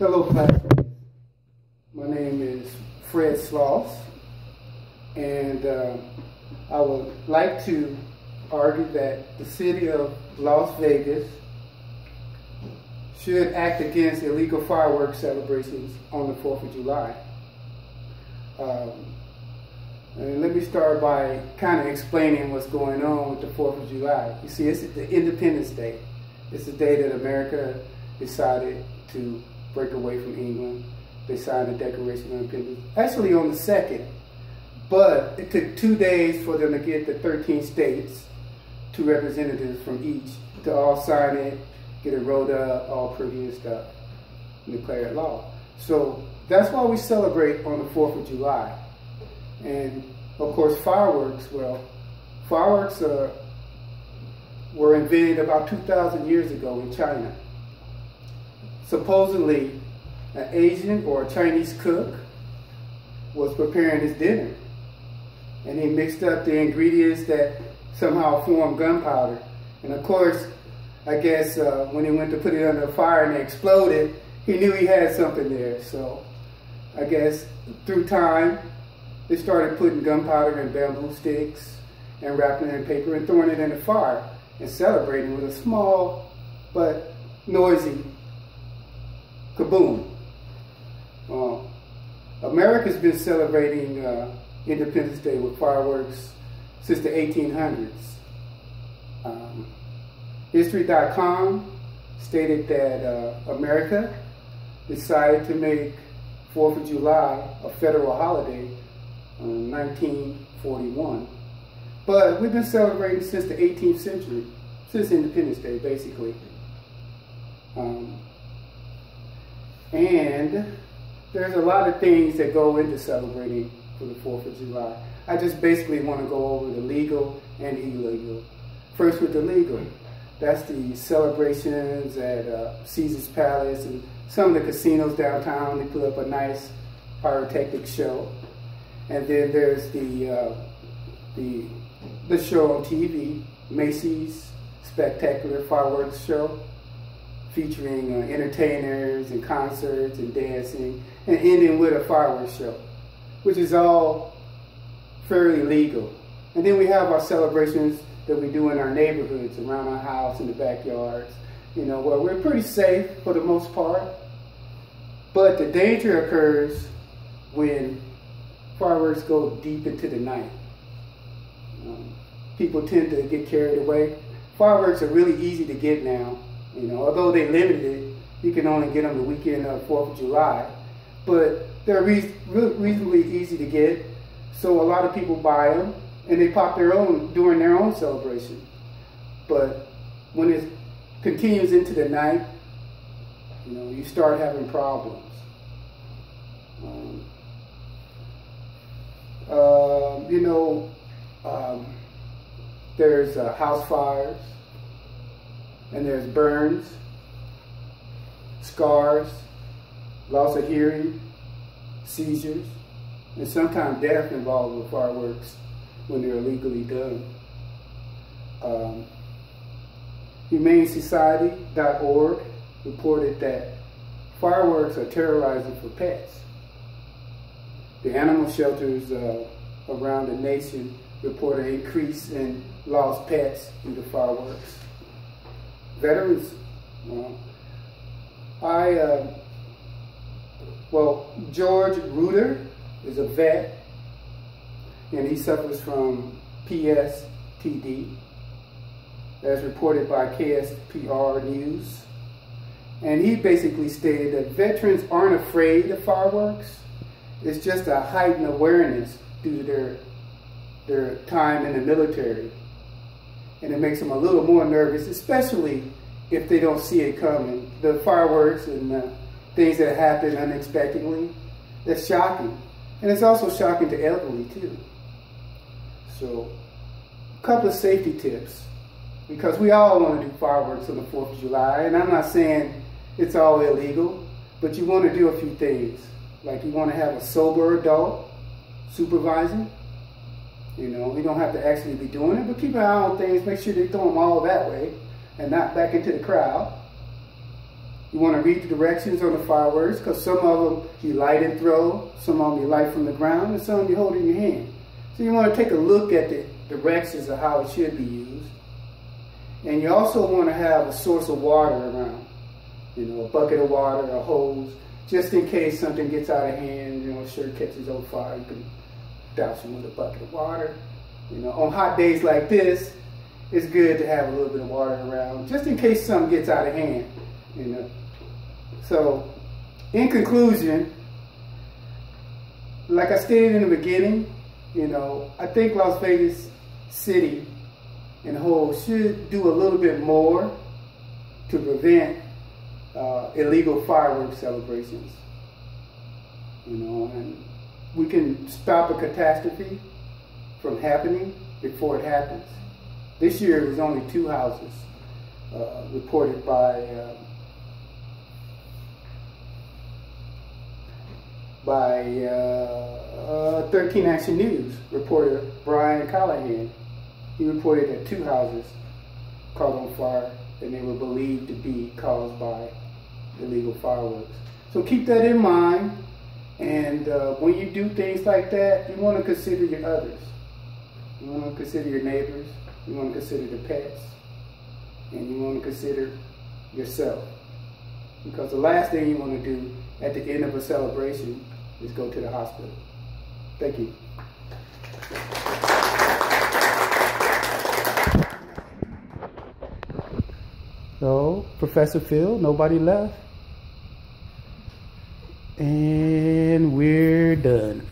Hello, classmates. My name is Fred Sloss, and I would like to argue that the city of Las Vegas should act against illegal fireworks celebrations on the 4th of July. And let me start by kind of explaining what's going on with the 4th of July. You see, it's the Independence Day. It's the day that America decided to break away from England. They signed the Declaration of Independence, actually on the 2nd, but it took 2 days for them to get the 13 states, 2 representatives from each, to all sign it, get it rolled up, all pretty and stuff, and declare it law. So that's why we celebrate on the 4th of July. And of course, fireworks, well, fireworks were invented about 2,000 years ago in China. Supposedly, an Asian or a Chinese cook was preparing his dinner, and he mixed up the ingredients that somehow formed gunpowder. And of course, I guess when he went to put it under the fire and it exploded, he knew he had something there. So I guess through time, they started putting gunpowder in bamboo sticks and wrapping it in paper and throwing it in the fire and celebrating with a small but noisy kaboom. America's been celebrating Independence Day with fireworks since the 1800s. History.com stated that America decided to make 4th of July a federal holiday in 1941. But we've been celebrating since the 18th century, since Independence Day, basically. And there's a lot of things that go into celebrating for the 4th of July. I just basically want to go over the legal and illegal. First with the legal. That's the celebrations at Caesar's Palace and some of the casinos downtown. They put up a nice pyrotechnic show. And then there's the show on TV, Macy's Spectacular Fireworks Show, featuring entertainers and concerts and dancing, and ending with a fireworks show, which is all fairly legal. And then we have our celebrations that we do in our neighborhoods, around our house, in the backyards, you know, where we're pretty safe for the most part. But the danger occurs when fireworks go deep into the night. People tend to get carried away. Fireworks are really easy to get now. You know, although they limited it, you can only get them the weekend of 4th of July. But they're reasonably easy to get, so a lot of people buy them, and they pop their own during their own celebration. But when it continues into the night, you know, you start having problems. There's house fires, and there's burns, scars, loss of hearing, seizures, and sometimes death involved with fireworks when they're illegally done. HumaneSociety.org reported that fireworks are terrorizing for pets. The animal shelters around the nation report an increase in lost pets due to fireworks. Veterans, George Reuter is a vet, and he suffers from PSTD, as reported by KSPR News. And he basically stated that veterans aren't afraid of fireworks. It's just a heightened awareness due to their time in the military. And it makes them a little more nervous, especially if they don't see it coming. The fireworks and things that happen unexpectedly, that's shocking. And it's also shocking to elderly too. So, a couple of safety tips, because we all want to do fireworks on the 4th of July, and I'm not saying it's all illegal, but you want to do a few things. Like you want to have a sober adult supervising. You know, you don't have to actually be doing it, but keep an eye on things, make sure they throw them all that way and not back into the crowd. You want to read the directions on the fireworks, because some of them you light and throw, some of them you light from the ground, and some you hold in your hand. So you want to take a look at the directions of how it should be used. And you also want to have a source of water around. You know, a bucket of water, a hose, just in case something gets out of hand, you know, shirt catches on fire, you can douse it with a bucket of water. You know, on hot days like this, it's good to have a little bit of water around, just in case something gets out of hand, you know. So, in conclusion, like I stated in the beginning, you know, I think Las Vegas City in whole should do a little bit more to prevent illegal fireworks celebrations. You know, and we can stop a catastrophe from happening before it happens. This year it was only 2 houses reported by 13 Action News reporter Brian Callahan. He reported that 2 houses caught on fire and they were believed to be caused by illegal fireworks. So keep that in mind, and when you do things like that, you want to consider your others. You want to consider your neighbors, you want to consider the pets, and you want to consider yourself. Because the last thing you want to do at the end of a celebration is go to the hospital. Thank you. So, Professor Phil, nobody left. And we're done.